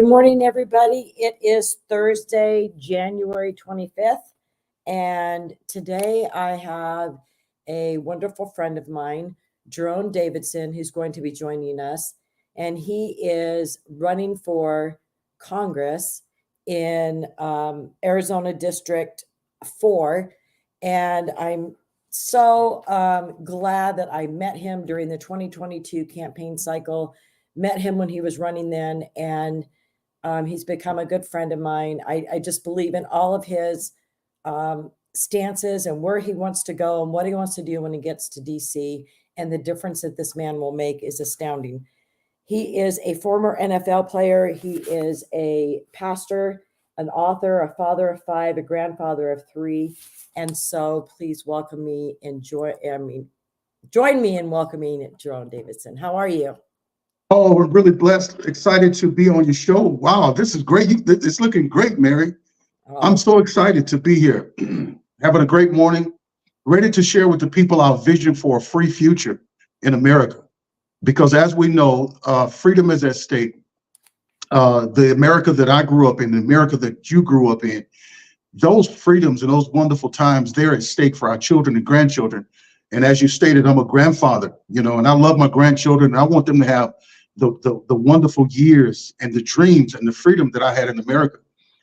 morning, everybody. It is Thursday, January 25th, and today I have a wonderful friend of mine, Jerone Davidson, who's going to be joining us, and he is running for Congress in Arizona District 4, and I'm so glad that I met him during the 2022 campaign cycle, met him when he was running then, and he's become a good friend of mine. I just believe in all of his stances and where he wants to go and what he wants to do when he gets to DC. And the difference that this man will make is astounding. He is a former NFL player. He is a pastor, an author, a father of 5, a grandfather of 3. And so please welcome me and join me in welcoming Jerone Davidson. How are you? Oh, we're really blessed, excited to be on your show. Wow, this is great. It's looking great, Mary. I'm so excited to be here. Having a great morning, ready to share with the people our vision for a free future in America. Because as we know, freedom is at stake. The America that I grew up in, the America that you grew up in, those freedoms and those wonderful times, they're at stake for our children and grandchildren. And as you stated, I'm a grandfather, and I love my grandchildren. And I want them to have the wonderful years and the dreams and the freedom that I had in America.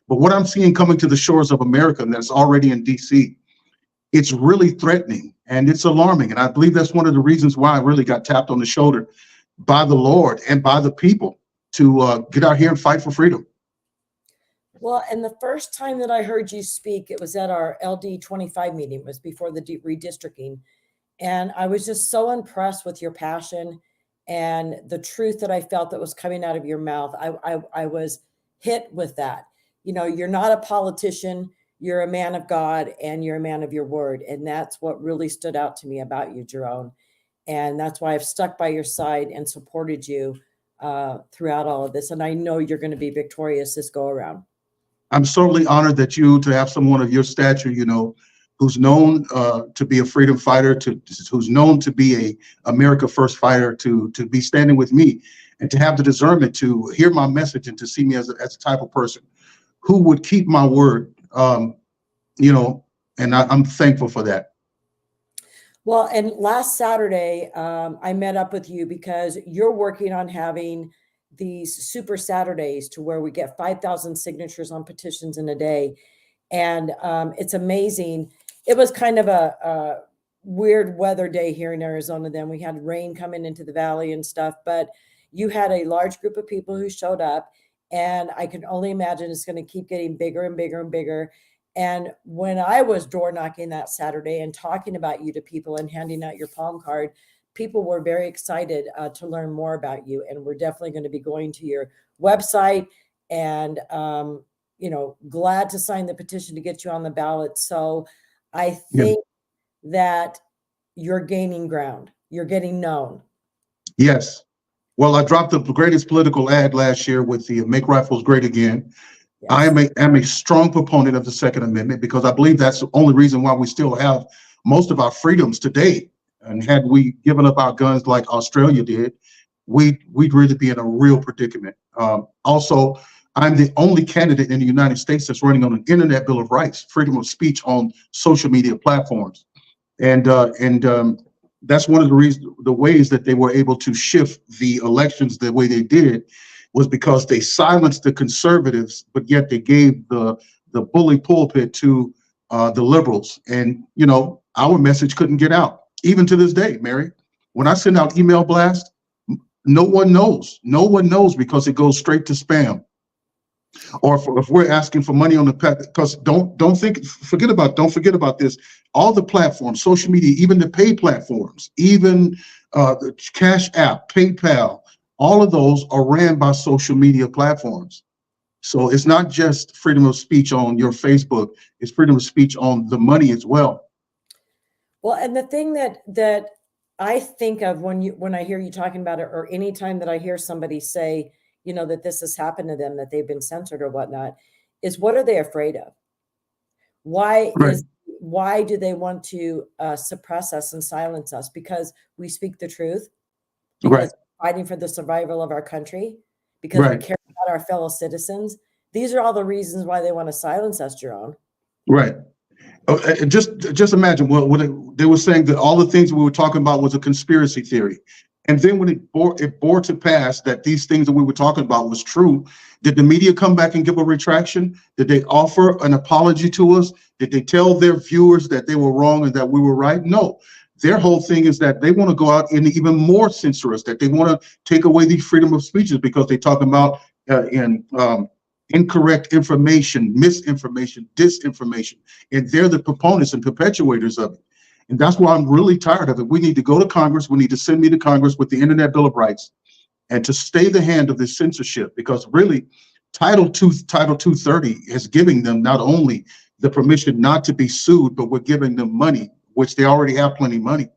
But what I'm seeing coming to the shores of America, and that's already in DC, it's really threatening and it's alarming. And I believe that's one of the reasons why I really got tapped on the shoulder by the Lord and by the people to get out here and fight for freedom. Well, and the first time that I heard you speak, it was at our LD 25 meeting. It was before the redistricting. And I was just so impressed with your passion and the truth that I felt that was coming out of your mouth. I was hit with that. You're not a politician, you're a man of God, and you're a man of your word. And that's what really stood out to me about you, Jerone. And that's why I've stuck by your side and supported you throughout all of this. And I know you're going to be victorious this go around. I'm certainly honored that to have someone of your stature, who's known to be a freedom fighter, who's known to be a America First fighter, to be standing with me, and to have the discernment to hear my message and to see me as a type of person who would keep my word, and I'm thankful for that. Well, and last Saturday, I met up with you because you're working on having these super Saturdays to where we get 5,000 signatures on petitions in a day. And it's amazing. It was kind of a weird weather day here in Arizona. Then we had rain coming into the valley and stuff, but you had a large group of people who showed up, and I can only imagine it's going to keep getting bigger and bigger and bigger. And when I was door knocking that Saturday and talking about you to people and handing out your palm card, people were very excited to learn more about you. And we're definitely going to be going to your website and, glad to sign the petition to get you on the ballot. So I think that you're gaining ground. You're getting known. Yes. Well, I dropped the greatest political ad last year with the Make Rifles Great Again. Yes. I am a strong proponent of the Second Amendment because I believe that's the only reason why we still have most of our freedoms today. And had we given up our guns like Australia did, we'd really be in a real predicament. Also, I'm the only candidate in the United States that's running on an internet bill of rights, freedom of speech on social media platforms. And that's one of the ways that they were able to shift the elections the way they did, was because they silenced the conservatives, but yet they gave the bully pulpit to the liberals. And, our message couldn't get out. Even to this day, Mary, when I send out email blasts, no one knows. No one knows because it goes straight to spam. Or if we're asking for money on the because don't forget about this. All the platforms, social media, even the paid platforms, even the Cash App, PayPal, all of those are ran by social media platforms. So it's not just freedom of speech on your Facebook; it's freedom of speech on the money as well. Well, and the thing that I think of when I hear you talking about it, or anytime that I hear somebody say, that this has happened to them, that they've been censored or whatnot, is what are they afraid of? Why do they want to suppress us and silence us? Because we speak the truth, because we're fighting for the survival of our country, because we care about our fellow citizens. These are all the reasons why they want to silence us, Jerome. Right. Just imagine they were saying that all the things we were talking about was a conspiracy theory. And then when it bore to pass that these things that we were talking about was true, did the media come back and give a retraction? Did they offer an apology to us? Did they tell their viewers that they were wrong and that we were right? No. Their whole thing is that they want to go out and even more censor us, that they want to take away the freedom of speeches because they talk about incorrect information, misinformation, disinformation, and they're the proponents and perpetuators of it. And that's why I'm really tired of it. We need to go to Congress. We need to send me to Congress with the Internet Bill of Rights and to stay the hand of this censorship, because really Title 230 is giving them not only the permission not to be sued, but we're giving them money, which they already have plenty of money.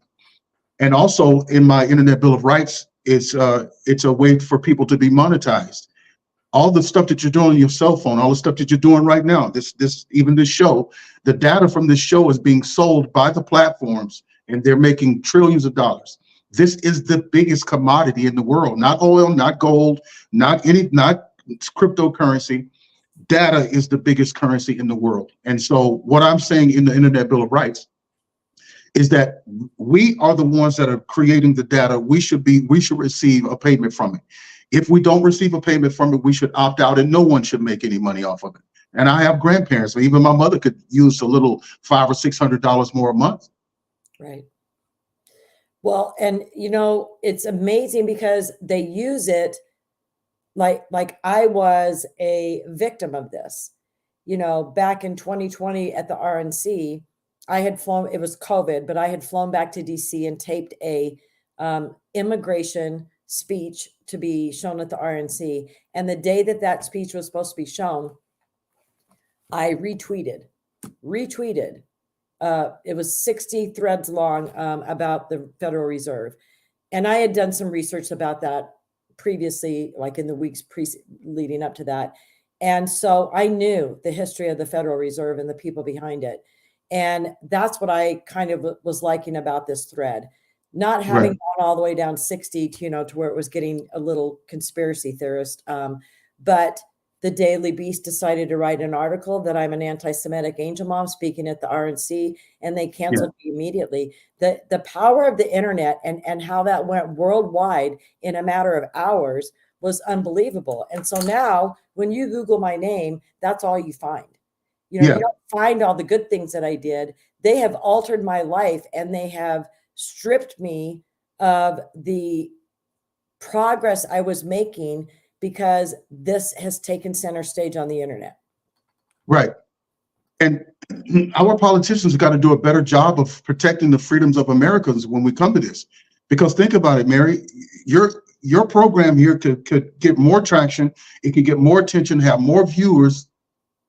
And also in my Internet Bill of Rights, it's a way for people to be monetized. All the stuff that you're doing on your cell phone, all the stuff that you're doing right now, even this show, the data from this show is being sold by the platforms and they're making trillions of dollars. This is the biggest commodity in the world, not oil, not gold, not cryptocurrency. Data is the biggest currency in the world. And so what I'm saying in the Internet Bill of Rights is that we are the ones that are creating the data. We should receive a payment from it. If we don't receive a payment from it, we should opt out and no one should make any money off of it. And I have grandparents, even my mother could use a little $500 or $600 more a month. Right. Well, and it's amazing because they use it like I was a victim of this. Back in 2020 at the RNC, I had flown, it was COVID, but I had flown back to DC and taped a immigration speech to be shown at the RNC. And the day that speech was supposed to be shown, I retweeted. It was 60 threads long about the Federal Reserve. And I had done some research about that previously, like in the weeks leading up to that. And so I knew the history of the Federal Reserve and the people behind it. And that's what I kind of was liking about this thread. Not having gone all the way down 60 to where it was getting a little conspiracy theorist. But the Daily Beast decided to write an article that I'm an anti-Semitic angel mom speaking at the RNC, and they canceled me immediately. The power of the internet and how that went worldwide in a matter of hours was unbelievable. And so now when you Google my name, that's all you find. You don't find all the good things that I did. They have altered my life and they have stripped me of the progress I was making because this has taken center stage on the internet. Right. And our politicians got to do a better job of protecting the freedoms of Americans when we come to this. Because think about it, Mary, your program here could get more traction. It could get more attention, have more viewers,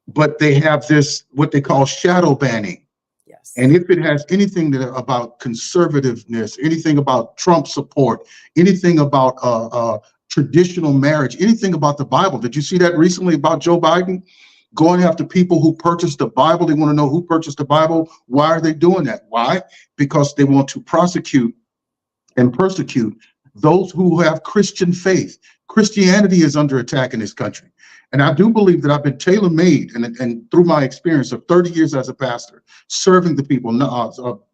but they have this, what they call shadow banning. Yes. And if it has anything about conservativeness, anything about Trump support, anything about traditional marriage, anything about the Bible. Did you see that recently about Joe Biden going after people who purchased the Bible? They want to know who purchased the Bible. Why are they doing that? Why? Because they want to prosecute and persecute those who have Christian faith. Christianity is under attack in this country. And I do believe that I've been tailor-made and through my experience of 30 years as a pastor, serving the people,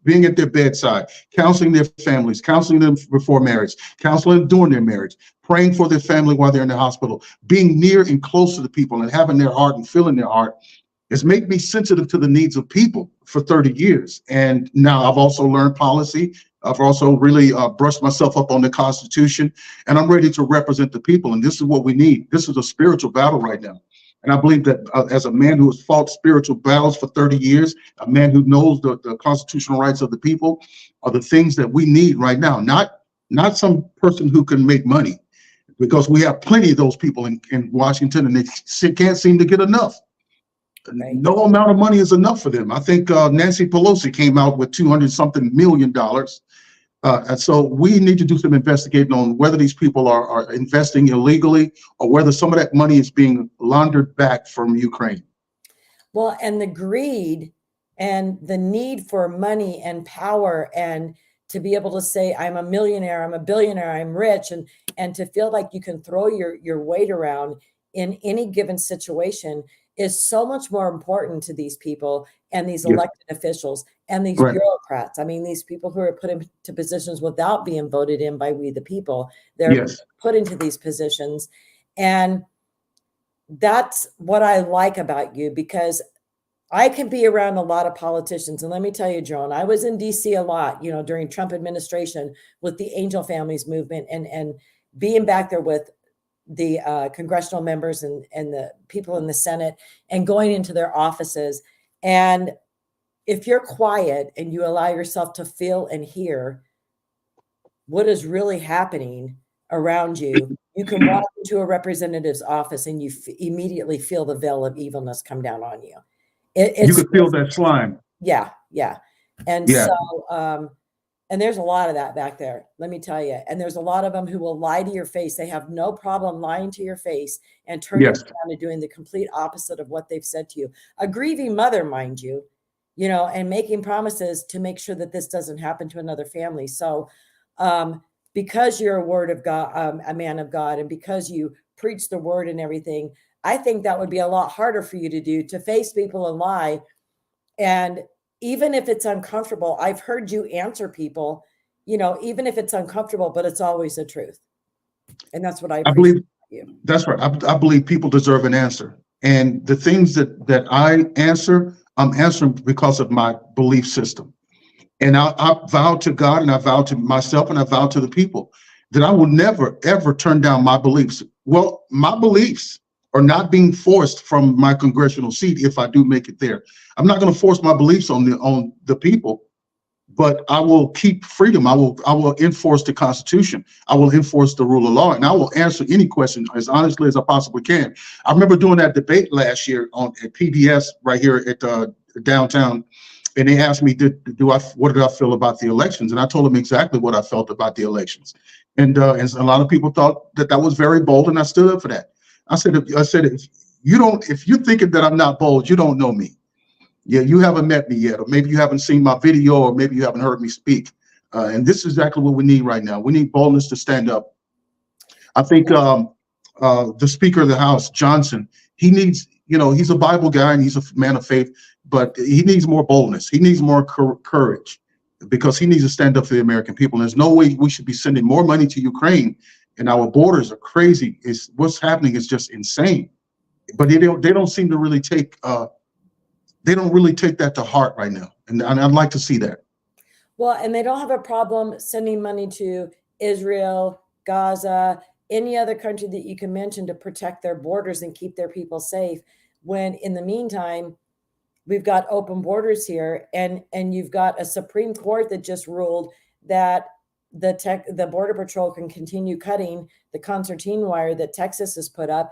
being at their bedside, counseling their families, counseling them before marriage, counseling them during their marriage, praying for their family while they're in the hospital, being near and close to the people and having their heart and feeling their heart has made me sensitive to the needs of people for 30 years. And now I've also learned policy. I've also really brushed myself up on the Constitution, and I'm ready to represent the people. And this is what we need. This is a spiritual battle right now. And I believe that as a man who has fought spiritual battles for 30 years, a man who knows the constitutional rights of the people are the things that we need right now, not some person who can make money, because we have plenty of those people in Washington and they can't seem to get enough. Right. No amount of money is enough for them. I think Nancy Pelosi came out with $200-something million. And so we need to do some investigating on whether these people are investing illegally or whether some of that money is being laundered back from Ukraine. Well, and the greed and the need for money and power and to be able to say, I'm a millionaire, I'm a billionaire, I'm rich, and to feel like you can throw your weight around in any given situation is so much more important to these people and these Yes. elected officials and these Right. bureaucrats. I mean, these people who are put into positions without being voted in by we the people, they're Yes. put into these positions. And that's what I like about you, because I can be around a lot of politicians. And let me tell you, Jerone, I was in DC a lot, during Trump administration with the Angel Families movement, and being back there with the congressional members and the people in the Senate, and going into their offices. And if you're quiet and you allow yourself to feel and hear what is really happening around you, you can walk into a representative's office and you immediately feel the veil of evilness come down on you. You It's could feel that slime. yeah. And Yeah. so, and there's a lot of that back there, let me tell you. And there's a lot of them who will lie to your face. They have no problem lying to your face and turning Yes. around and doing the complete opposite of what they've said to you. A grieving mother, mind you, and making promises to make sure that this doesn't happen to another family. So, because you're a word of God, a man of God, and because you preach the word and everything, I think that would be a lot harder for you to do, to face people and lie. And even if it's uncomfortable, I've heard you answer people, even if it's uncomfortable, but it's always the truth. And that's what I I appreciate believe about you. that's right. I believe people deserve an answer. And the things that I answer, I'm answering because of my belief system. And I vow to God, and I vow to myself, and I vow to the people that I will never, ever turn down my beliefs. Well, my beliefs are not being forced from my congressional seat if I do make it there. I'm not going to force my beliefs on the people, but I will keep freedom. I will enforce the Constitution. I will enforce the rule of law, and I will answer any question as honestly as I possibly can. I remember doing that debate last year at PBS right here at downtown. And they asked me, what did I feel about the elections? And I told them exactly what I felt about the elections. And a lot of people thought that was very bold, and I stood up for that. I said, if you're thinking that I'm not bold, you don't know me. Yeah, you haven't met me yet, or maybe you haven't seen my video, or maybe you haven't heard me speak. And this is exactly what we need right now. We need boldness to stand up. I think the Speaker of the House, Johnson, he needs, he's a Bible guy and he's a man of faith, but he needs more boldness. He needs more courage, because he needs to stand up for the American people. And there's no way we should be sending more money to Ukraine, and our borders are crazy. What's happening is just insane. But they don't seem to really take they don't really take that to heart right now, and I'd like to see that. Well, and they don't have a problem sending money to Israel, Gaza, any other country that you can mention to protect their borders and keep their people safe, when in the meantime, we've got open borders here, and you've got a Supreme Court that just ruled that the Border Patrol can continue cutting the concertina wire that Texas has put up.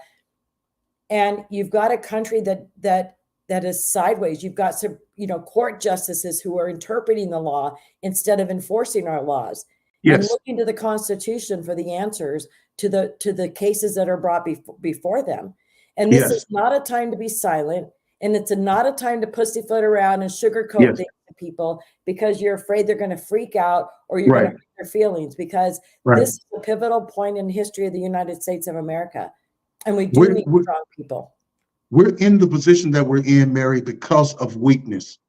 And you've got a country that is sideways. You've got some, court justices who are interpreting the law instead of enforcing our laws. Yes. And looking to the Constitution for the answers to the cases that are brought before them. And this is not a time to be silent, and it's not a time to pussyfoot around and sugarcoat things to people because you're afraid they're going to freak out or you're going to hurt their feelings, because this is a pivotal point in the history of the United States of America. And we do need strong people. We're in the position that we're in, Mary, because of weakness,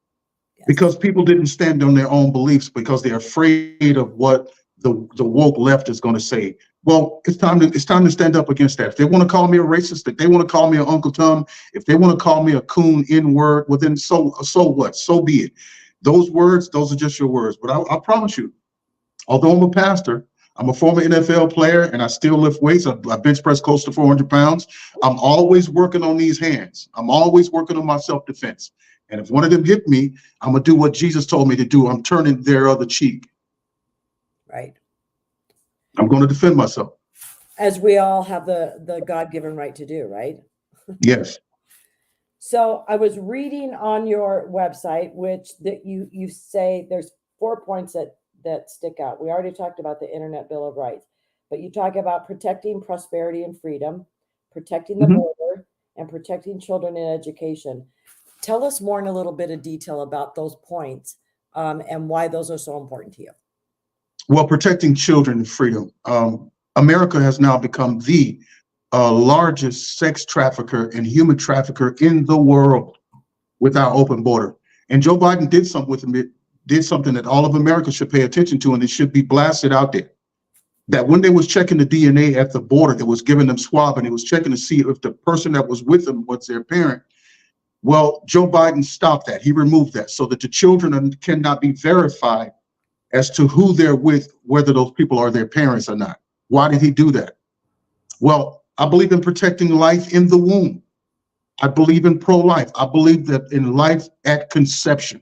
because people didn't stand on their own beliefs, because they're afraid of what the woke left is going to say. Well, it's time to stand up against that. If they want to call me a racist, if they want to call me an Uncle Tom, if they want to call me a coon, N-word, well then so what? So be it. Those words, those are just your words. But I promise you, although I'm a pastor, I'm a former NFL player, and I still lift weights. I bench press close to 400 pounds. I'm always working on these hands. I'm always working on my self-defense. And if one of them hit me, I'm going to do what Jesus told me to do. I'm turning their other cheek. Right. I'm going to defend myself. As we all have the God-given right to do, right? Yes. So I was reading on your website, which that you say there's 4 points that stick out. We already talked about the Internet Bill of Rights, but you talk about protecting prosperity and freedom, protecting the border, and protecting children in education. Tell us more in a little bit of detail about those points and why those are so important to you. Well, protecting children and freedom. America has now become the largest sex trafficker and human trafficker in the world with our open border. And Joe Biden did something with him. It did something that all of America should pay attention to, and it should be blasted out there. That when they was checking the DNA at the border, that was giving them swab, and it was checking to see if the person that was with them was their parent. Well, Joe Biden stopped that. He removed that so that the children cannot be verified as to who they're with, whether those people are their parents or not. Why did he do that? Well, I believe in protecting life in the womb. I believe in pro-life. I believe that in life at conception.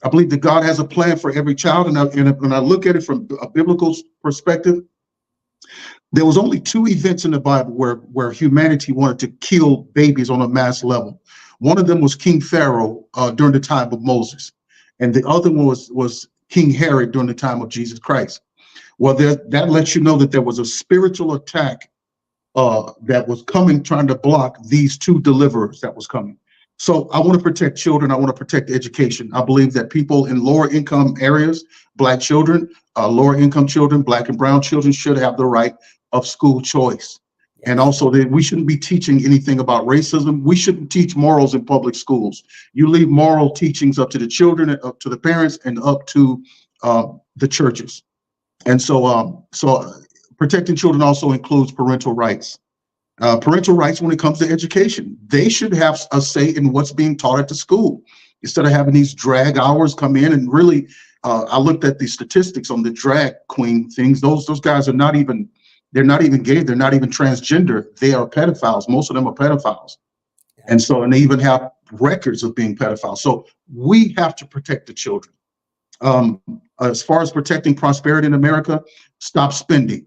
I believe that God has a plan for every child. And when I look at it from a biblical perspective, there was only 2 events in the Bible where humanity wanted to kill babies on a mass level. One of them was King Pharaoh during the time of Moses. And the other one was King Herod during the time of Jesus Christ. Well, that lets you know that there was a spiritual attack that was coming, trying to block these 2 deliverers that was coming. So I want to protect children. I want to protect education. I believe that people in lower income areas, Black children, lower income children, Black and brown children should have the right of school choice. And also that we shouldn't be teaching anything about racism. We shouldn't teach morals in public schools. You leave moral teachings up to the children, up to the parents, and up to the churches. And so protecting children also includes parental rights. Parental rights when it comes to education. They should have a say in what's being taught at the school instead of having these drag hours come in. And really, I looked at the statistics on the drag queen things. Those guys are not even, they're not even gay. They're not even transgender. They are pedophiles. Most of them are pedophiles. And they even have records of being pedophiles. So we have to protect the children. As far as protecting prosperity in America, stop spending.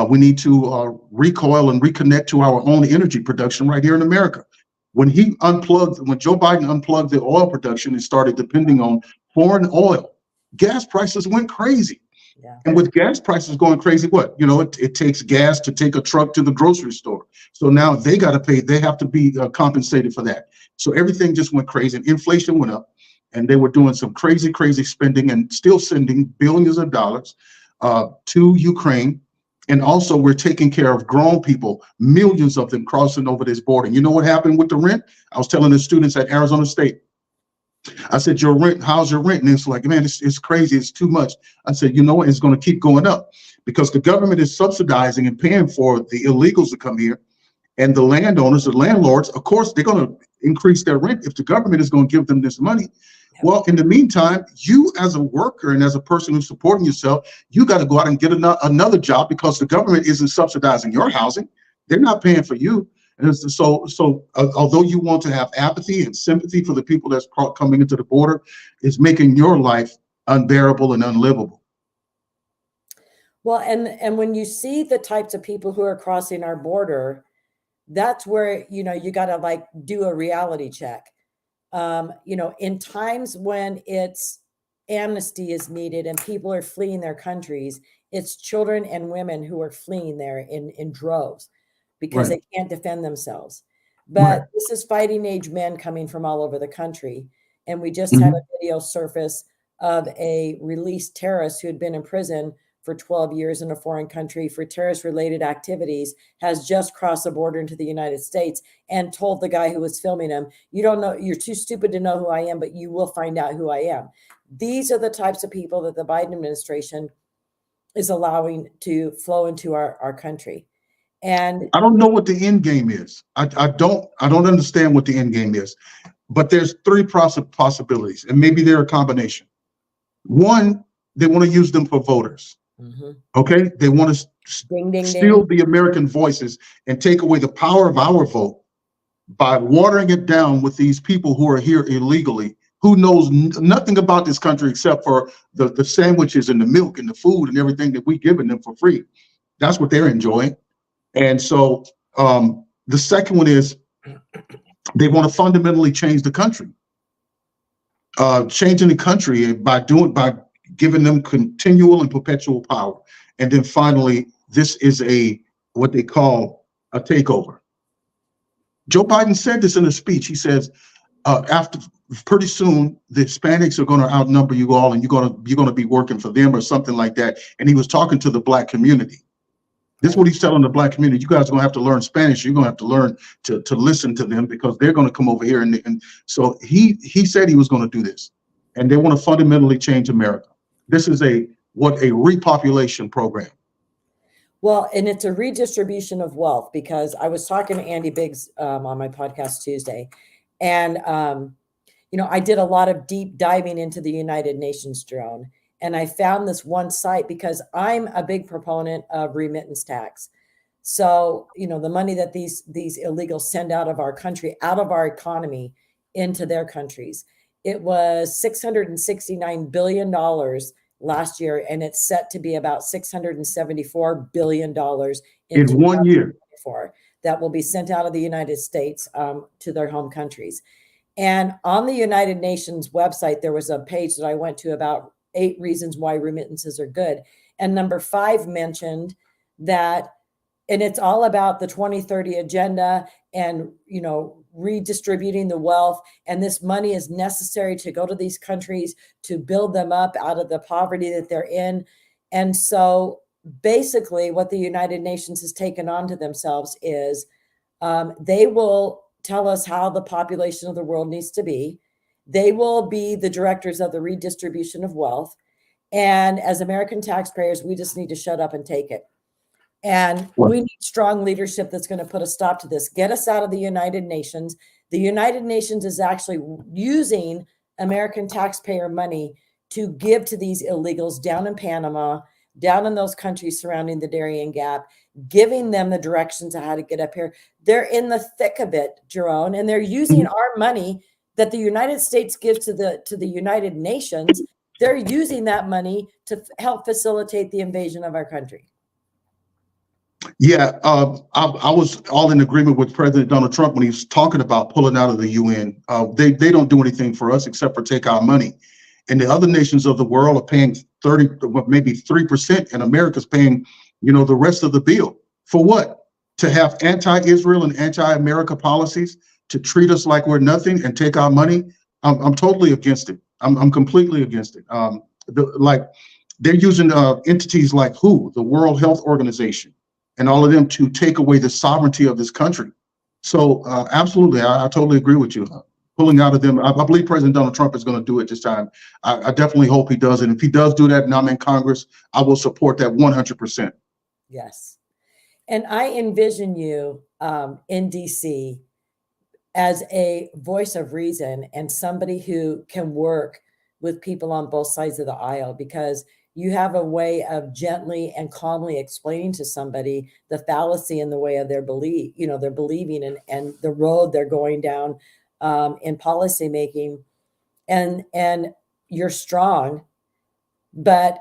We need to recoil and reconnect to our own energy production right here in America. When Joe Biden unplugged the oil production and started depending on foreign oil, gas prices went crazy. Yeah. And with gas prices going crazy, it takes gas to take a truck to the grocery store. So now they got to pay, they have to be compensated for that. So everything just went crazy and inflation went up, and they were doing some crazy spending and still sending billions of dollars to Ukraine. And also we're taking care of grown people, millions of them crossing over this border. You know what happened with the rent? I was telling the students at Arizona State, I said, your rent, how's your rent? And it's like, man, it's crazy. It's too much. I said, you know what? It's going to keep going up because the government is subsidizing and paying for the illegals to come here. And the landowners, the landlords, of course, they're going to increase their rent if the government is going to give them this money. Well, in the meantime, you as a worker and as a person who's supporting yourself, you got to go out and get another job because the government isn't subsidizing your housing. They're not paying for you. And so although you want to have apathy and sympathy for the people that's coming into the border, it's making your life unbearable and unlivable. Well, and when you see the types of people who are crossing our border, that's where, you got to do a reality check. In times when it's amnesty is needed and people are fleeing their countries, it's children and women who are fleeing there in droves because they can't defend themselves. But this is fighting age men coming from all over the country. And we just had a video surface of a released terrorist who had been in prison for 12 years in a foreign country for terrorist-related activities, has just crossed the border into the United States and told the guy who was filming him, you don't know, you're too stupid to know who I am, but you will find out who I am. These are the types of people that the Biden administration is allowing to flow into our country. And I don't know what the end game is. I don't understand what the end game is, but there's 3 possibilities, and maybe they're a combination. One, they want to use them for voters. Okay, they want to steal the American voices and take away the power of our vote by watering it down with these people who are here illegally, who knows nothing about this country except for the sandwiches and the milk and the food and everything that we're giving them for free. That's what they're enjoying. And so the second one is they want to fundamentally change the country. Changing the country by giving them continual and perpetual power. And then finally, this is what they call a takeover. Joe Biden said this in a speech. He says, after pretty soon, the Hispanics are going to outnumber you all, and you're going to be working for them or something like that. And he was talking to the Black community. This is what he's telling the Black community. You guys are going to have to learn Spanish. You're going to have to learn to listen to them, because they're going to come over here. And so he said he was going to do this, and they want to fundamentally change America. This is a repopulation program. Well, and it's a redistribution of wealth, because I was talking to Andy Biggs on my podcast Tuesday, and I did a lot of deep diving into the United Nations, Jerone, and I found this one site because I'm a big proponent of remittance tax. So, the money that these illegals send out of our country, out of our economy, into their countries, it was $669 billion last year, and it's set to be about $674 billion in 1 year that will be sent out of the United States to their home countries. And on the United Nations website, there was a page that I went to about 8 reasons why remittances are good. And number 5 mentioned that, and it's all about the 2030 agenda and, redistributing the wealth. And this money is necessary to go to these countries to build them up out of the poverty that they're in. And so basically what the United Nations has taken on to themselves is they will tell us how the population of the world needs to be. They will be the directors of the redistribution of wealth. And as American taxpayers, we just need to shut up and take it. And we need strong leadership that's going to put a stop to this, get us out of the United Nations. The United Nations is actually using American taxpayer money to give to these illegals down in Panama, down in those countries surrounding the Darien Gap, giving them the directions on how to get up here. They're in the thick of it, Jerone, and they're using our money that the United States gives to the United Nations. They're using that money to help facilitate the invasion of our country. Yeah, I was all in agreement with President Donald Trump when he was talking about pulling out of the UN. They don't do anything for us except for take our money. And the other nations of the world are paying 30, maybe 3%, and America's paying, the rest of the bill. For what? To have anti-Israel and anti-America policies, to treat us like we're nothing and take our money. I'm totally against it. I'm completely against it. They're using entities like the World Health Organization, and all of them to take away the sovereignty of this country. So absolutely, I totally agree with you. Pulling out of them, I believe President Donald Trump is going to do it this time. I definitely hope he does. And if he does do that and I'm in Congress, I will support that 100%. Yes. And I envision you in DC as a voice of reason and somebody who can work with people on both sides of the aisle, because you have a way of gently and calmly explaining to somebody the fallacy in the way of their belief, they're believing and the road they're going down in policy making, and you're strong. But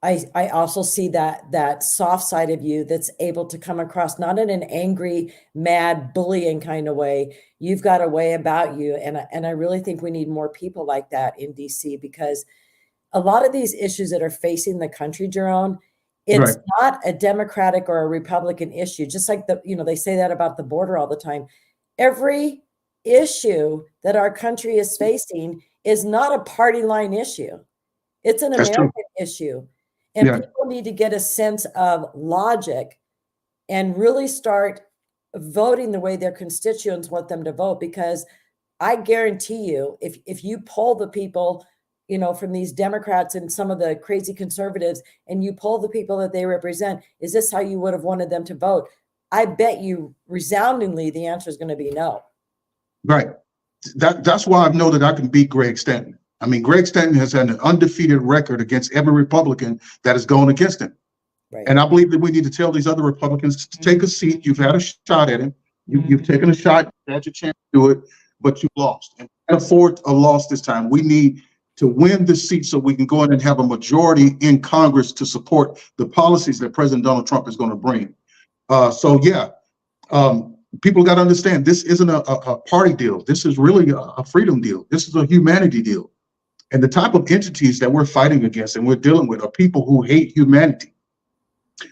I also see that soft side of you that's able to come across not in an angry, mad, bullying kind of way. You've got a way about you, and I really think we need more people like that in DC, because a lot of these issues that are facing the country, Jerone, it's not a Democratic or a Republican issue. Just like they say that about the border all the time. Every issue that our country is facing is not a party line issue. It's an American issue. And people need to get a sense of logic and really start voting the way their constituents want them to vote. Because I guarantee you, if you poll the people, from these Democrats and some of the crazy conservatives, and you poll the people that they represent, is this how you would have wanted them to vote? I bet you resoundingly the answer is going to be no. Right. That's why I know that I can beat Greg Stanton. I mean, Greg Stanton has had an undefeated record against every Republican that has gone against him. Right. And I believe that we need to tell these other Republicans to take a seat. You've had a shot at him. You've taken a shot, you had your chance to do it, but you lost. And we can't afford a loss this time. We need to win the seat so we can go in and have a majority in Congress to support the policies that President Donald Trump is going to bring. People got to understand, this isn't a party deal. This is really a freedom deal. This is a humanity deal. And the type of entities that we're fighting against and we're dealing with are people who hate humanity.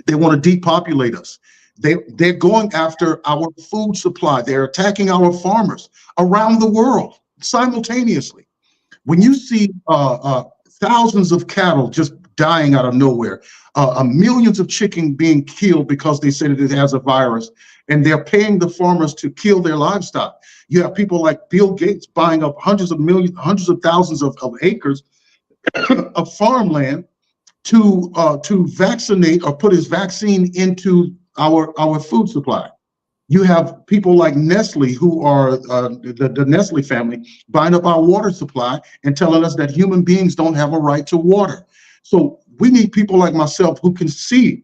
They want to depopulate us. They're going after our food supply. They're attacking our farmers around the world simultaneously. When you see thousands of cattle just dying out of nowhere, millions of chicken being killed because they said that it has a virus, and they're paying the farmers to kill their livestock. You have people like Bill Gates buying up hundreds of millions, hundreds of thousands of acres of farmland to vaccinate or put his vaccine into our food supply. You have people like Nestle, who are the Nestle family, buying up our water supply and telling us that human beings don't have a right to water. So we need people like myself who can see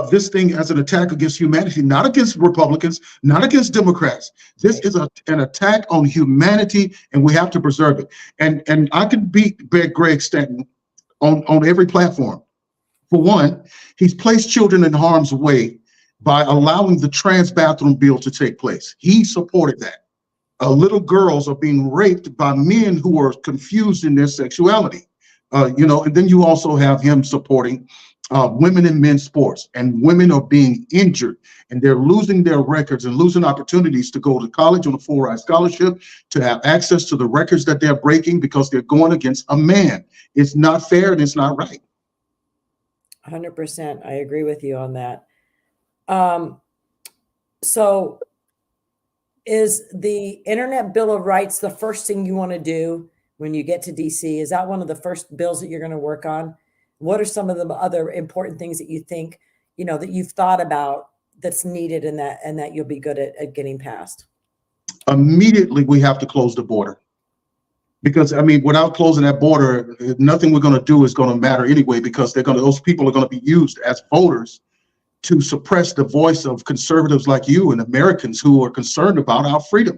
this thing as an attack against humanity, not against Republicans, not against Democrats. This is an attack on humanity, and we have to preserve it. And I can beat Greg Stanton on every platform. For one, he's placed children in harm's way by allowing the trans bathroom bill to take place. He supported that. Little girls are being raped by men who are confused in their sexuality. And then you also have him supporting women in men's sports, and women are being injured, and they're losing their records and losing opportunities to go to college on a full ride scholarship, to have access to the records that they're breaking because they're going against a man. It's not fair and it's not right. 100%. I agree with you on that. So is the Internet Bill of Rights the first thing you want to do when you get to DC? Is that one of the first bills that you're going to work on? What are some of the other important things that you think, that you've thought about that's needed and that you'll be good at getting passed? Immediately, we have to close the border. Because, without closing that border, nothing we're going to do is going to matter anyway, because those people are going to be used as voters to suppress the voice of conservatives like you and Americans who are concerned about our freedom.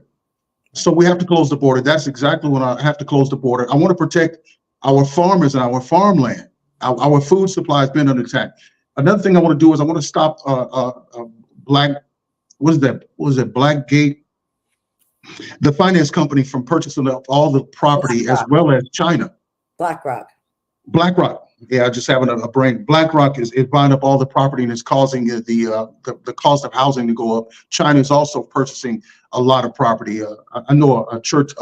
So we have to close the border. That's exactly when I have to close the border. I want to protect our farmers and our farmland. Our food supply has been under attack. Another thing I want to do is I want to stop Blackgate, the finance company, from purchasing up all the property, as well as China. BlackRock. Yeah, just having a brain. BlackRock is buying up all the property, and it's causing the cost of housing to go up. China is also purchasing a lot of property. I know a church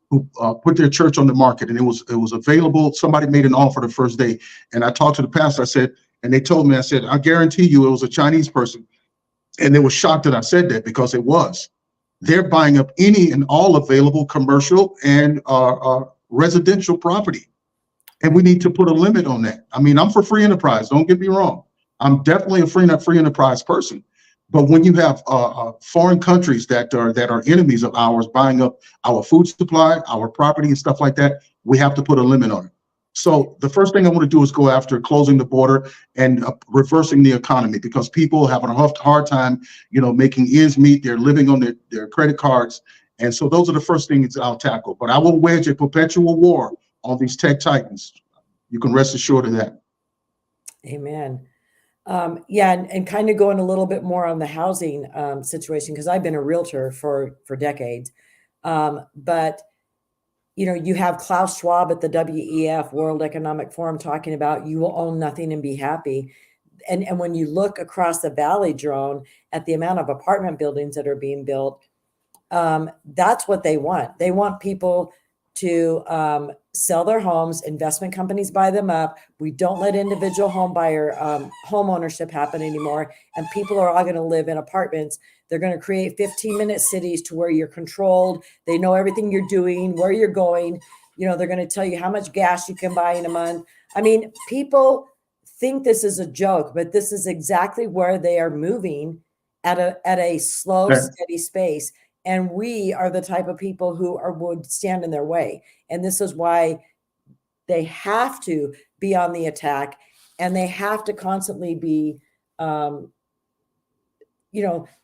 who put their church on the market, and it was available. Somebody made an offer the first day, and I talked to the pastor. I said, and they told me, I said, I guarantee you it was a Chinese person, and they were shocked that I said that, because it was. They're buying up any and all available commercial and residential property. And we need to put a limit on that. I'm for free enterprise. Don't get me wrong. I'm definitely a free enterprise person. But when you have foreign countries that are enemies of ours buying up our food supply, our property, and stuff like that, we have to put a limit on it. So the first thing I want to do is go after closing the border and reversing the economy, because people have a hard time, making ends meet. They're living on their credit cards. And so those are the first things I'll tackle. But I will wage a perpetual war on these tech titans. You can rest assured of that. Amen. And kind of going a little bit more on the housing situation, because I've been a realtor for decades. But you have Klaus Schwab at the WEF, World Economic Forum, talking about you will own nothing and be happy. And when you look across the valley, Jerone, at the amount of apartment buildings that are being built, that's what they want. They want people to sell their homes. Investment companies buy them up. We don't let individual home ownership happen anymore. And people are all going to live in apartments. They're going to create 15-minute cities to where you're controlled. They know everything you're doing, where you're going. They're going to tell you how much gas you can buy in a month. People think this is a joke, but this is exactly where they are moving at a slow, steady pace. And we are the type of people who would stand in their way. And this is why they have to be on the attack, and they have to constantly be,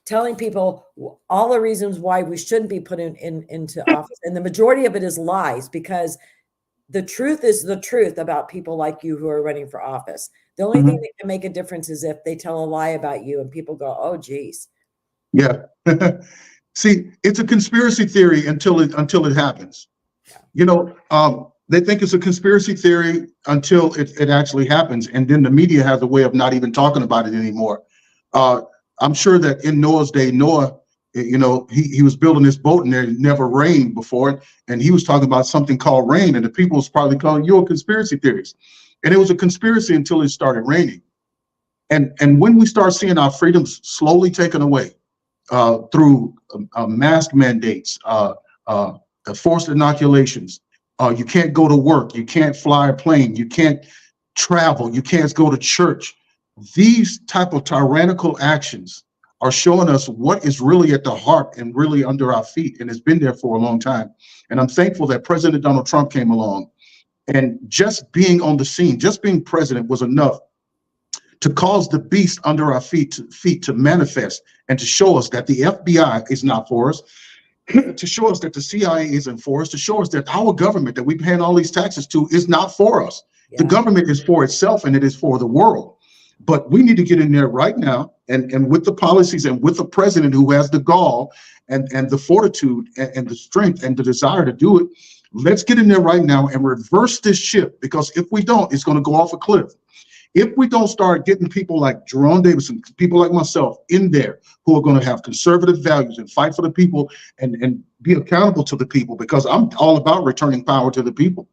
telling people all the reasons why we shouldn't be put into office. And the majority of it is lies, because the truth is the truth about people like you who are running for office. The only thing that can make a difference is if they tell a lie about you and people go, oh, geez. Yeah. See, it's a conspiracy theory until it happens. They think it's a conspiracy theory until it actually happens. And then the media has a way of not even talking about it anymore. I'm sure that in Noah's day, Noah You know, he was building this boat and it never rained before, and he was talking about something called rain, and the people was probably calling you a conspiracy theorist, and it was a conspiracy until it started raining. And when we start seeing our freedoms slowly taken away through mask mandates, forced inoculations, you can't go to work, you can't fly a plane, you can't travel, you can't go to church. These type of tyrannical actions are showing us what is really at the heart and really under our feet, and it's been there for a long time. And I'm thankful that President Donald Trump came along, and just being on the scene, just being president was enough to cause the beast under our feet to manifest and to show us that the FBI is not for us, to show us that the CIA isn't for us, to show us that our government that we're paying all these taxes to is not for us. Yeah. The government is for itself and it is for the world. But we need to get in there right now, and with the policies and with the president who has the gall and the fortitude and the strength and the desire to do it. Let's get in there right now and reverse this ship, because if we don't, it's going to go off a cliff. If we don't start getting people like Jerone Davidson, people like myself in there who are going to have conservative values and fight for the people and be accountable to the people, because I'm all about returning power to the people.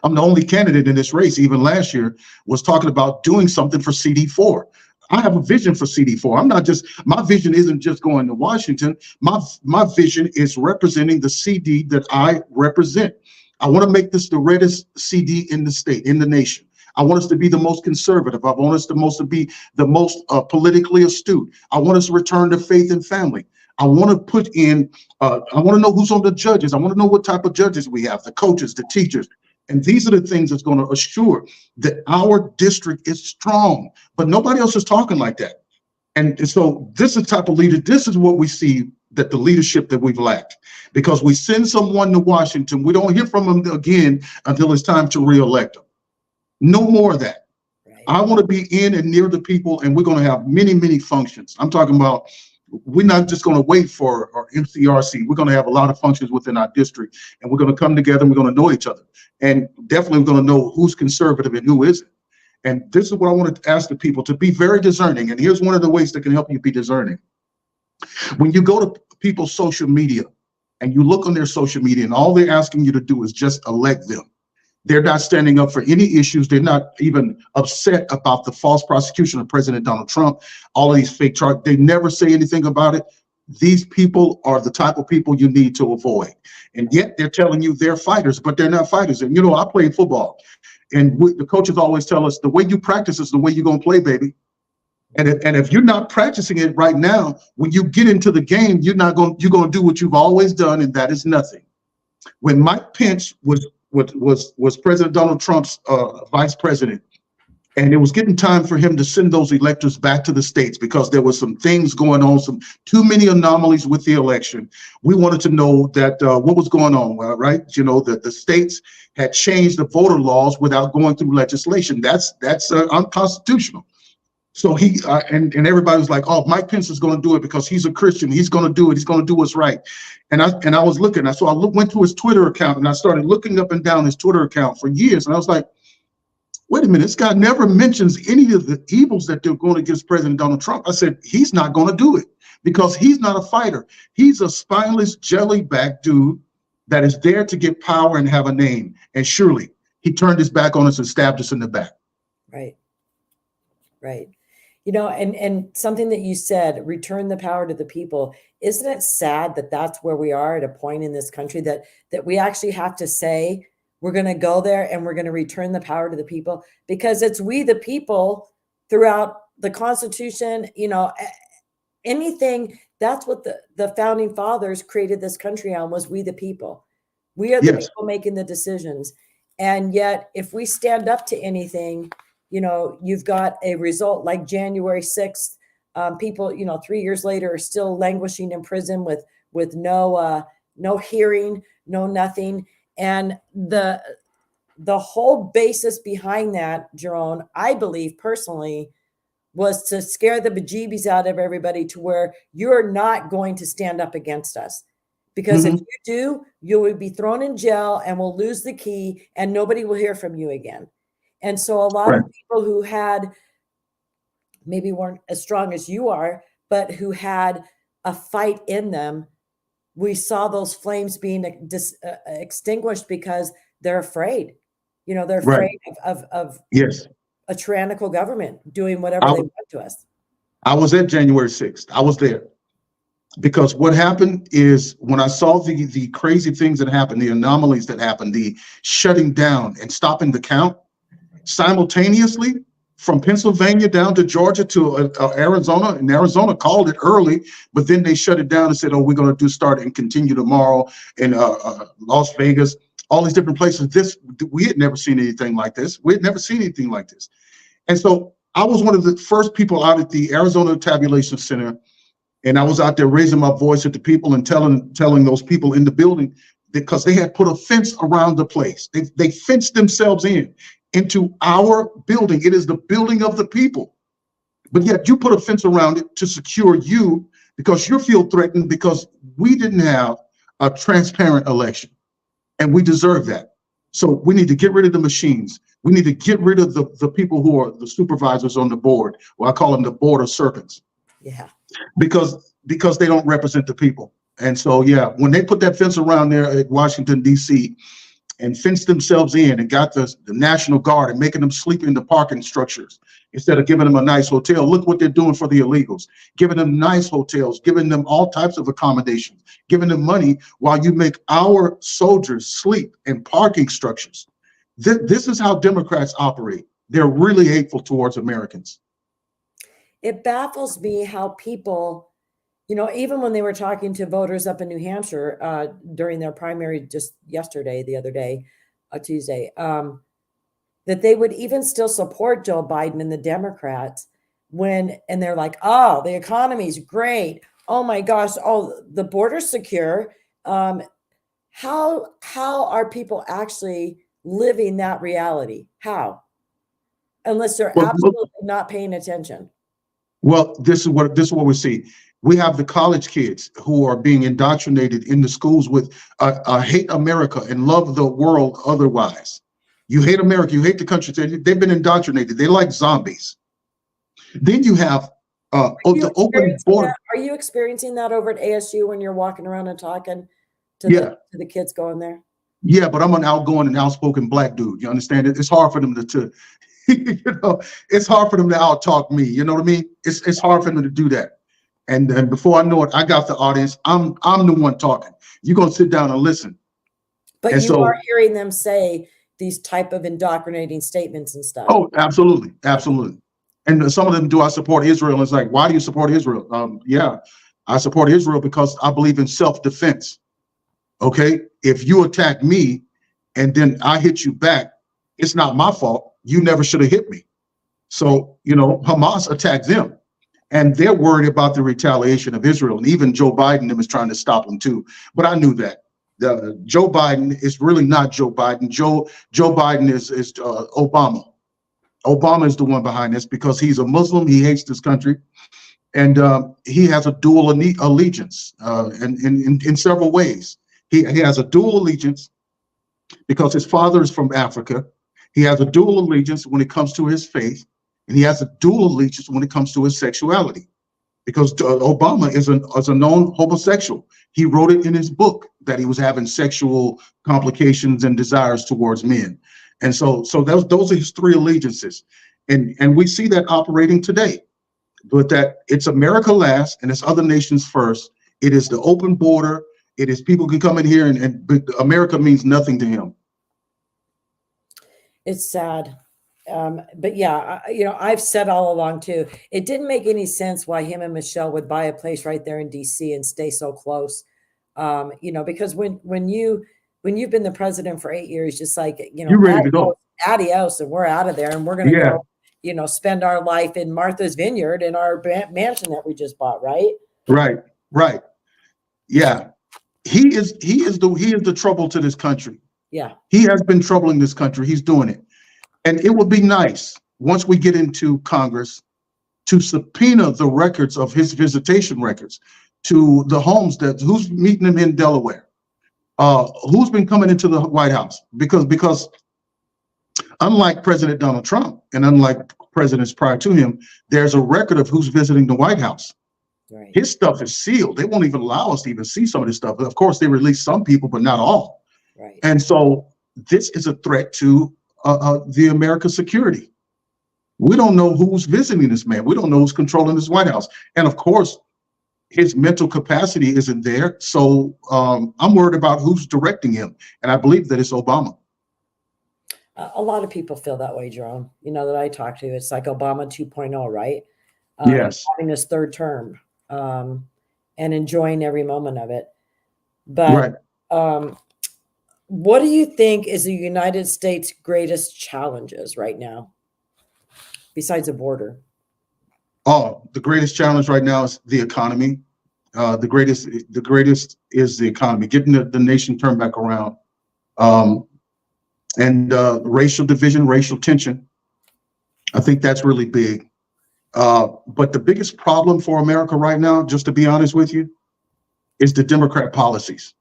I'm the only candidate in this race, even last year, was talking about doing something for CD4. I have a vision for CD4. I'm not just, my vision isn't just going to Washington. My vision is representing the CD that I represent. I want to make this the reddest CD in the state, in the nation. I want us to be the most conservative. I want us to be the most politically astute. I want us to return to faith and family. I want to put in, I want to know who's on the judges. I want to know what type of judges we have, the coaches, the teachers. And these are the things that's going to assure that our district is strong. But nobody else is talking like that. And so this is the type of leader, this is what we see, that the leadership that we've lacked. Because we send someone to Washington, we don't hear from them again until it's time to reelect them. No more of that. Right. I want to be in and near the people, and we're going to have many, many functions. I'm talking about, we're not just going to wait for our MCRC. We're going to have a lot of functions within our district, and we're going to come together and we're going to know each other. And definitely we're going to know who's conservative and who isn't. And this is what I wanted to ask the people, to be very discerning. And here's one of the ways that can help you be discerning. When you go to people's social media and you look on their social media and all they're asking you to do is just elect them. They're not standing up for any issues. They're not even upset about the false prosecution of President Donald Trump, all of these fake charges. They never say anything about it. These people are the type of people you need to avoid. And yet they're telling you they're fighters, but they're not fighters. And, you know, I played football, and the coaches always tell us the way you practice is the way you're going to play, baby. And if you're not practicing it right now, when you get into the game, you're going to do what you've always done, and that is nothing. When Mike Pence was President Donald Trump's vice president, and it was getting time for him to send those electors back to the states because there was some things going on, some too many anomalies with the election. We wanted to know that what was going on, right? You know, that the states had changed the voter laws without going through legislation. That's unconstitutional. So he and everybody was like, "Oh, Mike Pence is going to do it because he's a Christian. He's going to do it. He's going to do what's right." And I was looking. So I went to his Twitter account and I started looking up and down his Twitter account for years. And I was like, "Wait a minute! This guy never mentions any of the evils that they're going against President Donald Trump." I said, "He's not going to do it because he's not a fighter. He's a spineless jellyback dude that is there to get power and have a name." And surely he turned his back on us and stabbed us in the back. Right. Right. You know, and something that you said, return the power to the people. Isn't it sad that that's where we are at a point in this country that we actually have to say we're going to go there and we're going to return the power to the people, because it's we the people throughout the Constitution, you know, anything. That's what the founding fathers created this country on, was we the people. We are the people making the decisions. And yet if we stand up to anything, you know, you've got a result like January 6th. People, you know, 3 years later are still languishing in prison with no hearing, no nothing. And the whole basis behind that, Jerone, I believe personally, was to scare the bejeebies out of everybody to where you're not going to stand up against us. Because if you do, you will be thrown in jail and will lose the key and nobody will hear from you again. And so a lot of people who had maybe weren't as strong as you are, but who had a fight in them, we saw those flames being extinguished because they're afraid. You know, they're Right. afraid of Yes. a tyrannical government doing whatever I, they w- want to us. I was at January 6th. I was there because what happened is when I saw the crazy things that happened, the anomalies that happened, the shutting down and stopping the count simultaneously from Pennsylvania down to Georgia to Arizona, and Arizona called it early, but then they shut it down and said, oh, we're going to start and continue tomorrow in Las Vegas, all these different places. We had never seen anything like this. We had never seen anything like this. And so I was one of the first people out at the Arizona Tabulation Center, and I was out there raising my voice at the people and telling those people in the building, because they had put a fence around the place. They fenced themselves into our building. It is the building of the people. But yet you put a fence around it to secure you because you feel threatened because we didn't have a transparent election, and we deserve that. So we need to get rid of the machines. We need to get rid of the people who are the supervisors on the board. Well, I call them the board of serpents. Yeah. Because they don't represent the people. And so, yeah, when they put that fence around there at Washington, D.C., and fenced themselves in and got the National Guard and making them sleep in the parking structures instead of giving them a nice hotel. Look what they're doing for the illegals, giving them nice hotels, giving them all types of accommodations, giving them money while you make our soldiers sleep in parking structures. This is how Democrats operate. They're really hateful towards Americans. It baffles me how people, you know, even when they were talking to voters up in New Hampshire during their primary just yesterday, the other day, Tuesday, that they would even still support Joe Biden and the Democrats and they're like, oh, the economy's great. Oh my gosh, oh, the border's secure. How are people actually living that reality? How? Unless they're absolutely not paying attention. Well, this is what we see. We have the college kids who are being indoctrinated in the schools with hate America and love the world otherwise. You hate America, you hate the country. They've been indoctrinated. They're like zombies. Then you have the open border. Are you experiencing that over at ASU when you're walking around and talking to the kids going there? Yeah, but I'm an outgoing and outspoken Black dude. You understand it? It's hard for them to you know, it's hard for them to out talk me. You know what I mean? It's hard for them to do that. And before I know it, I got the audience. I'm the one talking. You're gonna sit down and listen. But you are hearing them say these type of indoctrinating statements and stuff. Oh, absolutely, absolutely. And some of them, do I support Israel? And it's like, why do you support Israel? Yeah, I support Israel because I believe in self-defense. Okay, if you attack me and then I hit you back, it's not my fault. You never should have hit me. So, you know, Hamas attacked them, and they're worried about the retaliation of Israel. And even Joe Biden is trying to stop them too. But I knew that. Joe Biden is really not Joe Biden. Joe Biden is Obama. Obama is the one behind this because he's a Muslim. He hates this country, and he has a dual allegiance in several ways. He has a dual allegiance because his father is from Africa. He has a dual allegiance when it comes to his faith, and he has a dual allegiance when it comes to his sexuality, because Obama is a known homosexual. He wrote it in his book that he was having sexual complications and desires towards men. And so those are his three allegiances. And we see that operating today, but that it's America last and it's other nations first. It is the open border. It is people can come in here but America means nothing to him. It's sad. But yeah, you know, I've said all along too, it didn't make any sense why him and Michelle would buy a place right there in DC and stay so close. You know, because when you've been the president for 8 years, just like, you know, you're ready to go. Adios, and we're out of there, and we're going to go, you know, spend our life in Martha's Vineyard in our mansion that we just bought, right? Right. Yeah. He is the trouble to this country. Yeah. He has been troubling this country. He's doing it. And it would be nice once we get into Congress to subpoena the records of his visitation records to the homes who's meeting him in Delaware, who's been coming into the White House, because unlike President Donald Trump and unlike presidents prior to him, there's a record of who's visiting the White House. Right. His stuff is sealed. They won't even allow us to even see some of this stuff. Of course, they release some people, but not all. Right. And so this is a threat to the American security. We don't know who's visiting this man. We don't know who's controlling this White House. And of course, his mental capacity isn't there. So I'm worried about who's directing him. And I believe that it's Obama. A lot of people feel that way, Jerome, that I talk to. It's like Obama 2.0, right? Yes. Having his third term and enjoying every moment of it. But Right. What do you think is the United States' greatest challenges right now, besides the border? Oh, the greatest challenge right now is the economy. The greatest is the economy, getting the nation turned back around. And racial division, racial tension. I think that's really big. But the biggest problem for America right now, just to be honest with you, is the Democrat policies.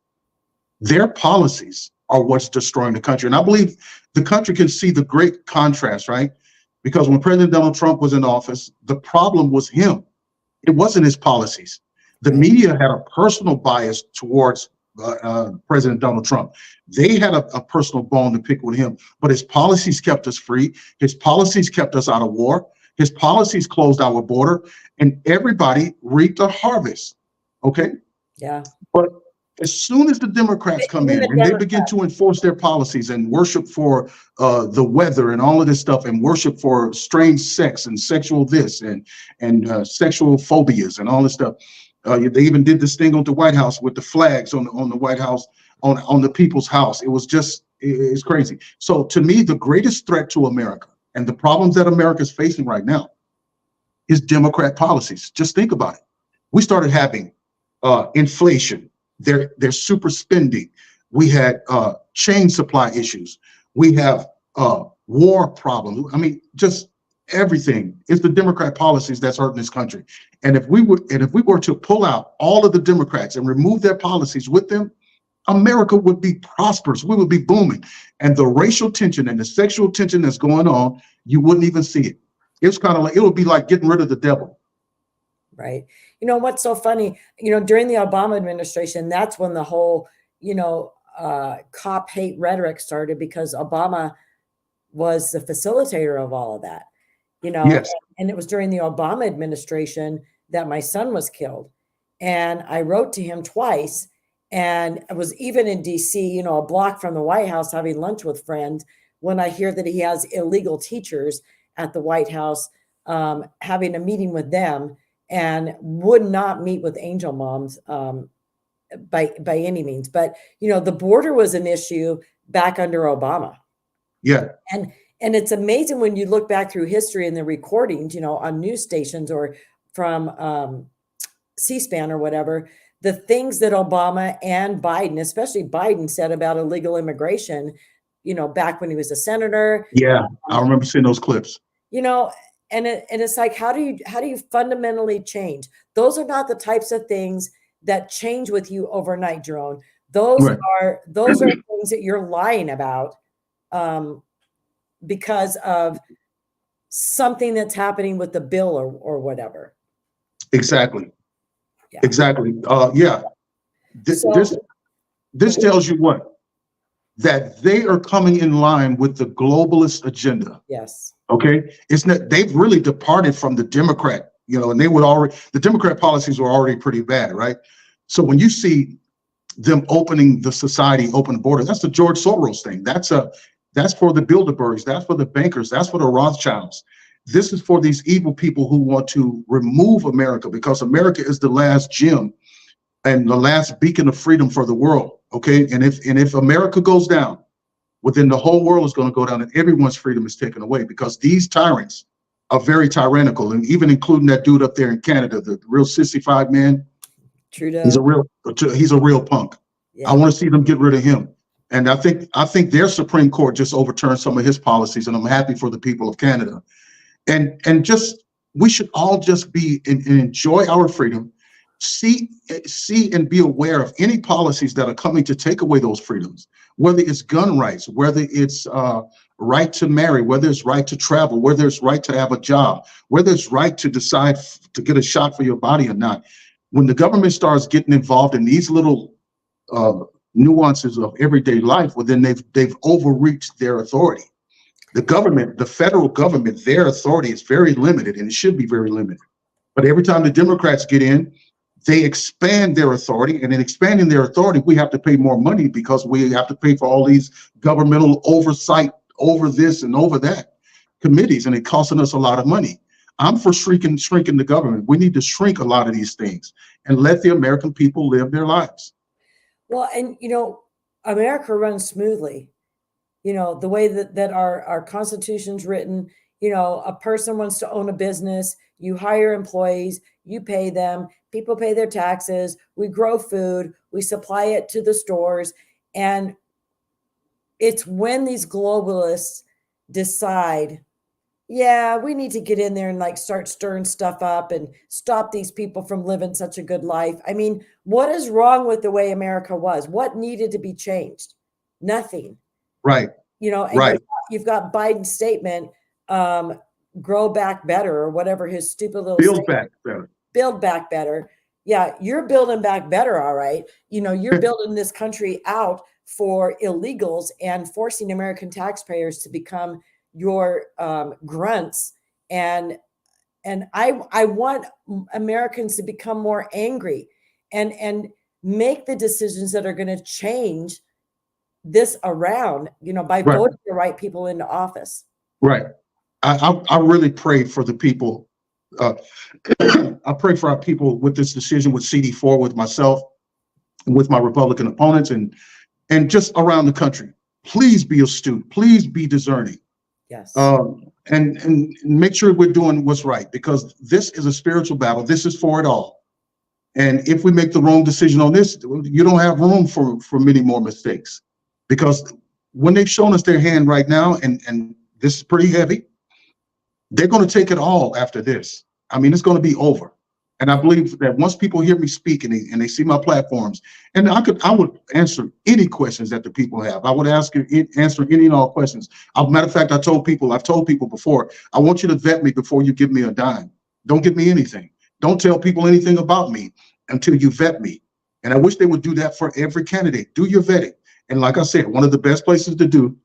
Their policies are what's destroying the country. And I believe the country can see the great contrast, right? Because when President Donald Trump was in office, the problem was him. It wasn't his policies. The media had a personal bias towards President Donald Trump. They had a personal bone to pick with him, but his policies kept us free. His policies kept us out of war. His policies closed our border, and everybody reaped a harvest. Okay? Yeah. But as soon as the Democrats come in and they begin to enforce their policies and worship for the weather and all of this stuff, and worship for strange sex and sexual this and sexual phobias and all this stuff, they even did this thing on the White House with the flags on the White House, on the people's house. It was just, it's crazy. So to me, the greatest threat to America and the problems that America is facing right now is Democrat policies. Just think about it. We started having inflation. They're super spending. We had chain supply issues. We have war problems. I mean, just everything. It's the Democrat policies that's hurting this country. And if we were to pull out all of the Democrats and remove their policies with them, America would be prosperous. We would be booming. And the racial tension and the sexual tension that's going on, you wouldn't even see it. It's kind of like, it would be like getting rid of the devil. Right. What's so funny, during the Obama administration, that's when the whole, cop hate rhetoric started, because Obama was the facilitator of all of that, Yes. and it was during the Obama administration that my son was killed. And I wrote to him twice, and I was even in DC, a block from the White House, having lunch with friends, when I hear that he has illegal teachers at the White House, having a meeting with them, and would not meet with angel moms by any means. But, the border was an issue back under Obama. Yeah. And it's amazing when you look back through history and the recordings, on news stations or from C-SPAN or whatever, the things that Obama and Biden, especially Biden, said about illegal immigration, back when he was a senator. Yeah, I remember seeing those clips. And it's like, how do you fundamentally change? Those are not the types of things that change with you overnight, Jerome. Those are things that you're lying about because of something that's happening with the bill or whatever. Exactly. Yeah. Exactly. Yeah. This tells you what? That they are coming in line with the globalist agenda. Yes. Okay. It's not, they've really departed from the Democrat, and the Democrat policies were already pretty bad, right? So when you see them opening the society, open the border, that's the George Soros thing. That's for the Bilderbergs, that's for the bankers, that's for the Rothschilds. This is for these evil people who want to remove America, because America is the last gem and the last beacon of freedom for the world. Okay. And if America goes down, well, then the whole world is going to go down, and everyone's freedom is taken away, because these tyrants are very tyrannical, and even including that dude up there in Canada, the real sissified man. Trudeau. He's a real punk. Yeah. I want to see them get rid of him. And I think their Supreme Court just overturned some of his policies, and I'm happy for the people of Canada. And just, we should all just be and enjoy our freedom, see and be aware of any policies that are coming to take away those freedoms, whether it's gun rights, whether it's right to marry, whether it's right to travel, whether it's right to have a job, whether it's right to decide to get a shot for your body or not. When the government starts getting involved in these little nuances of everyday life, well, then they've overreached their authority. The government, the federal government, their authority is very limited, and it should be very limited. But every time the Democrats get in, they expand their authority, and in expanding their authority, we have to pay more money because we have to pay for all these governmental oversight over this and over that committees, and it costing us a lot of money. I'm for shrinking the government. We need to shrink a lot of these things and let the American people live their lives. Well, and America runs smoothly. The way that our Constitution's written, a person wants to own a business, you hire employees, you pay them, people pay their taxes, we grow food, we supply it to the stores. And it's when these globalists decide, yeah, we need to get in there and like start stirring stuff up and stop these people from living such a good life. I mean, what is wrong with the way America was? What needed to be changed? Nothing. Right. And right. You've got Biden's statement, grow back better, or whatever his stupid little build back better. Build back better. Yeah, you're building back better, all right. You're building this country out for illegals and forcing American taxpayers to become your grunts. And I want Americans to become more angry and make the decisions that are going to change this around, by voting the right people into office. Right. I really pray for the people. I pray for our people with this decision, with CD4, with myself, and with my Republican opponents, and just around the country. Please be astute. Please be discerning. Yes. And make sure we're doing what's right, because this is a spiritual battle. This is for it all. And if we make the wrong decision on this, you don't have room for many more mistakes. Because when they've shown us their hand right now, and this is pretty heavy, they're going to take it all after this. I mean, it's going to be over. And I believe that once people hear me speak and they see my platforms, and I would answer any questions that the people have. I would answer any and all questions. As a matter of fact, I've told people before, I want you to vet me before you give me a dime. Don't give me anything. Don't tell people anything about me until you vet me. And I wish they would do that for every candidate. Do your vetting. And like I said, one of the best places to do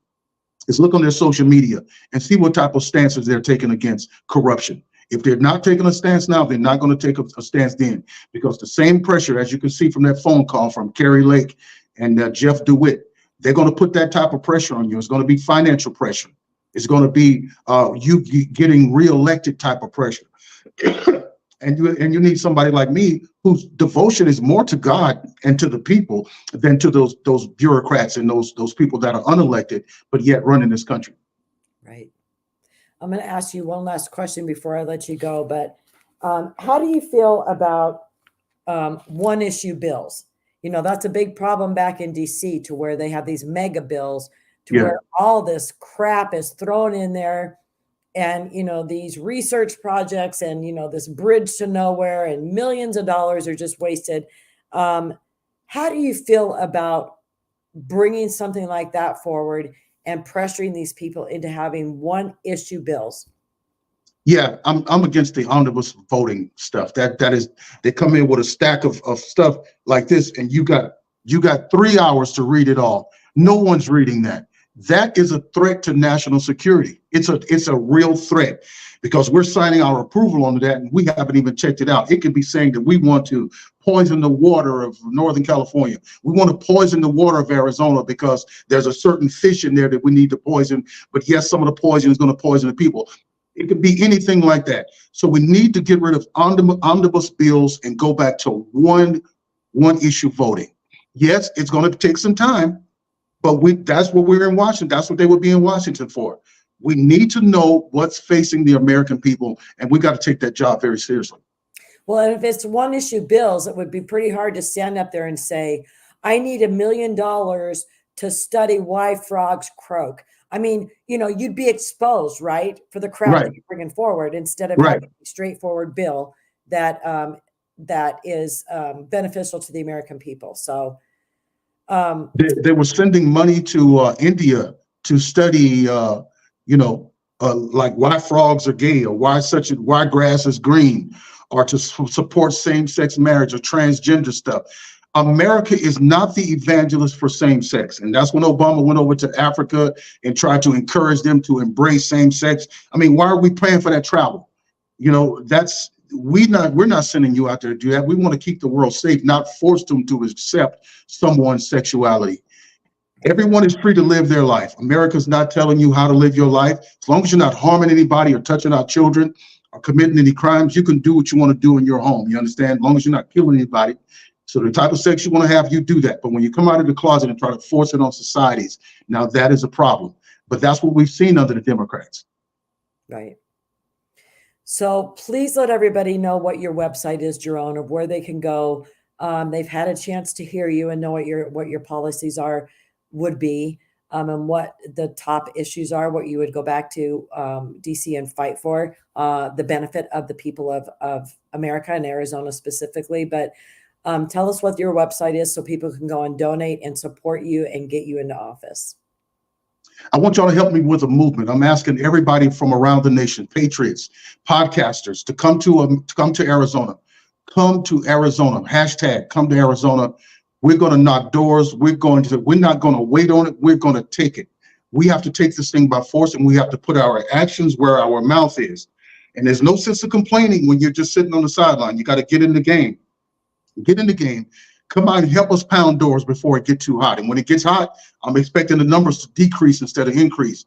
is look on their social media and see what type of stances they're taking against corruption. If they're not taking a stance now, they're not going to take a stance then, because the same pressure, as you can see from that phone call from Kerry Lake and Jeff DeWitt, they're going to put that type of pressure on you. It's going to be financial pressure. It's going to be you getting reelected type of pressure. And you need somebody like me whose devotion is more to God and to the people than to those bureaucrats and those people that are unelected but yet running this country. Right. I'm going to ask you one last question before I let you go. But how do you feel about one issue bills? That's a big problem back in DC, to where they have these mega bills where all this crap is thrown in there. And, these research projects and, this bridge to nowhere and millions of dollars are just wasted. How do you feel about bringing something like that forward and pressuring these people into having one issue bills? Yeah, I'm against the omnibus voting stuff. That is, they come in with a stack of stuff like this, and you got 3 hours to read it all. No one's reading that. That is a threat to national security. It's a real threat, because we're signing our approval on that, and we haven't even checked it out. It could be saying that we want to poison the water of Northern California. We want to poison the water of Arizona because there's a certain fish in there that we need to poison. But yes, some of the poison is going to poison the people. It could be anything like that. So we need to get rid of omnibus bills and go back to one issue voting. Yes, it's going to take some time. But that's what we're in Washington. That's what they would be in Washington for. We need to know what's facing the American people, and we got to take that job very seriously. Well, and if it's one issue bills, it would be pretty hard to stand up there and say, I need $1 million to study why frogs croak. I mean, you'd be exposed, right, for the crap that you're bringing forward, instead of having a straightforward bill that that is beneficial to the American people. So they were sending money to India to study, like why frogs are gay, or why grass is green, or to support same-sex marriage or transgender stuff. America is not the evangelist for same-sex, and that's when Obama went over to Africa and tried to encourage them to embrace same-sex. I mean, why are we paying for that travel? We're not sending you out there to do that. We want to keep the world safe, not force them to accept someone's sexuality. Everyone is free to live their life. America's not telling you how to live your life. As long as you're not harming anybody or touching our children or committing any crimes, you can do what you want to do in your home. You understand? As long as you're not killing anybody. So the type of sex you want to have, you do that. But when you come out of the closet and try to force it on societies, now that is a problem. But that's what we've seen under the Democrats. Right. So please let everybody know what your website is, Jerone, of where they can go. They've had a chance to hear you and know what your policies would be, and what the top issues are, what you would go back to DC and fight for, the benefit of the people of America and Arizona specifically. But tell us what your website is so people can go and donate and support you and get you into office. I want y'all to help me with a movement. I'm asking everybody from around the nation, patriots, podcasters, to come to Arizona. Come to Arizona. Hashtag come to Arizona. We're going to knock doors. We're not going to wait on it. We're going to take it. We have to take this thing by force, and we have to put our actions where our mouth is. And there's no sense of complaining when you're just sitting on the sideline. You got to get in the game. Get in the game. Come out and help us pound doors before it gets too hot. And when it gets hot, I'm expecting the numbers to decrease instead of increase.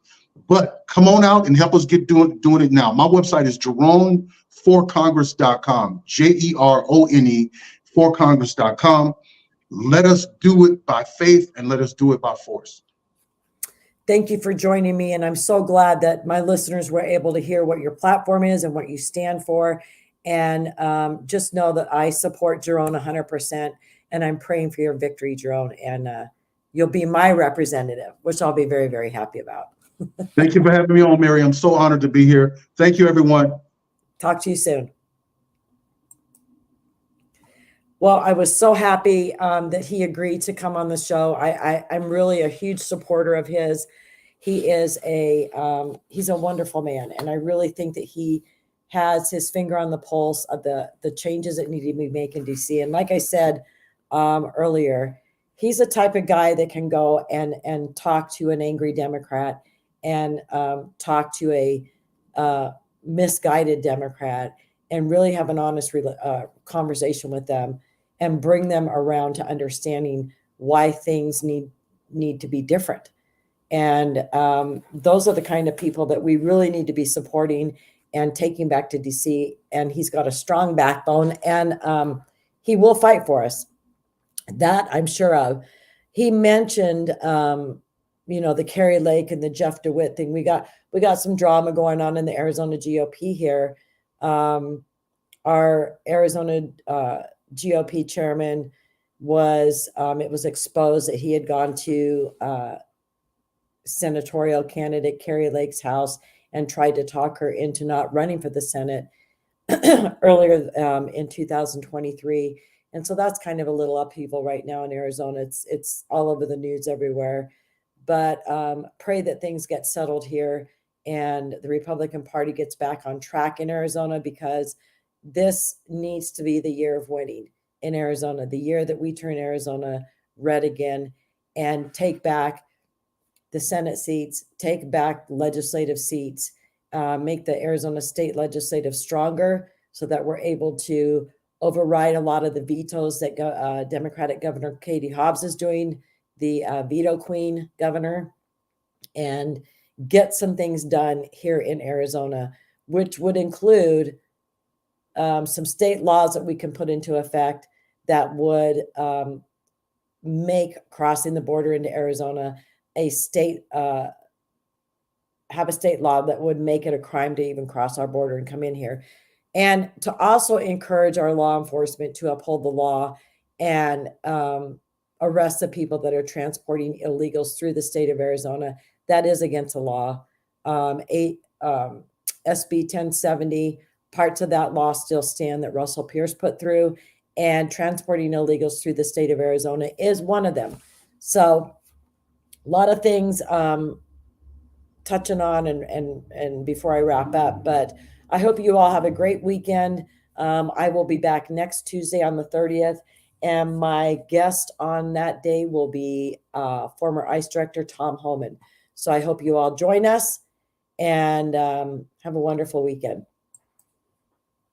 But come on out and help us get doing it now. My website is JeroneForCongress.com. JERONE forcongress.com. Let us do it by faith and let us do it by force. Thank you for joining me. And I'm so glad that my listeners were able to hear what your platform is and what you stand for. And just know that I support Jerone 100%. And I'm praying for your victory, Jerone. And you'll be my representative, which I'll be very, very happy about. Thank you for having me on, Mary. I'm so honored to be here. Thank you, everyone. Talk to you soon. Well, I was so happy that he agreed to come on the show. I'm really a huge supporter of his. He is he's a wonderful man. And I really think that he has his finger on the pulse of the changes that need to be made in DC. And like I said earlier, he's the type of guy that can go and talk to an angry Democrat and talk to a misguided Democrat and really have an honest conversation with them and bring them around to understanding why things need to be different. And those are the kind of people that we really need to be supporting and taking back to DC. And he's got a strong backbone, and he will fight for us. That I'm sure of. He mentioned, the Kerry Lake and the Jeff DeWitt thing. We got some drama going on in the Arizona GOP here. Our Arizona GOP chairman it was exposed that he had gone to senatorial candidate Kerry Lake's house and tried to talk her into not running for the Senate earlier in 2023. And so that's kind of a little upheaval right now in Arizona. It's all over the news everywhere. But pray that things get settled here and the Republican Party gets back on track in Arizona, because this needs to be the year of winning in Arizona, the year that we turn Arizona red again and take back the Senate seats, take back legislative seats, make the Arizona state legislative stronger so that we're able to override a lot of the vetoes that Democratic Governor Katie Hobbs is doing, the veto queen governor, and get some things done here in Arizona, which would include some state laws that we can put into effect that would make crossing the border into Arizona have a state law that would make it a crime to even cross our border and come in here. And to also encourage our law enforcement to uphold the law and arrest the people that are transporting illegals through the state of Arizona. That is against the law. SB 1070 parts of that law still stand that Russell Pierce put through, and transporting illegals through the state of Arizona is one of them. So a lot of things touching on and before I wrap up, but I hope you all have a great weekend. I will be back next Tuesday on the 30th, and my guest on that day will be former ICE Director Tom Homan. So I hope you all join us, and have a wonderful weekend.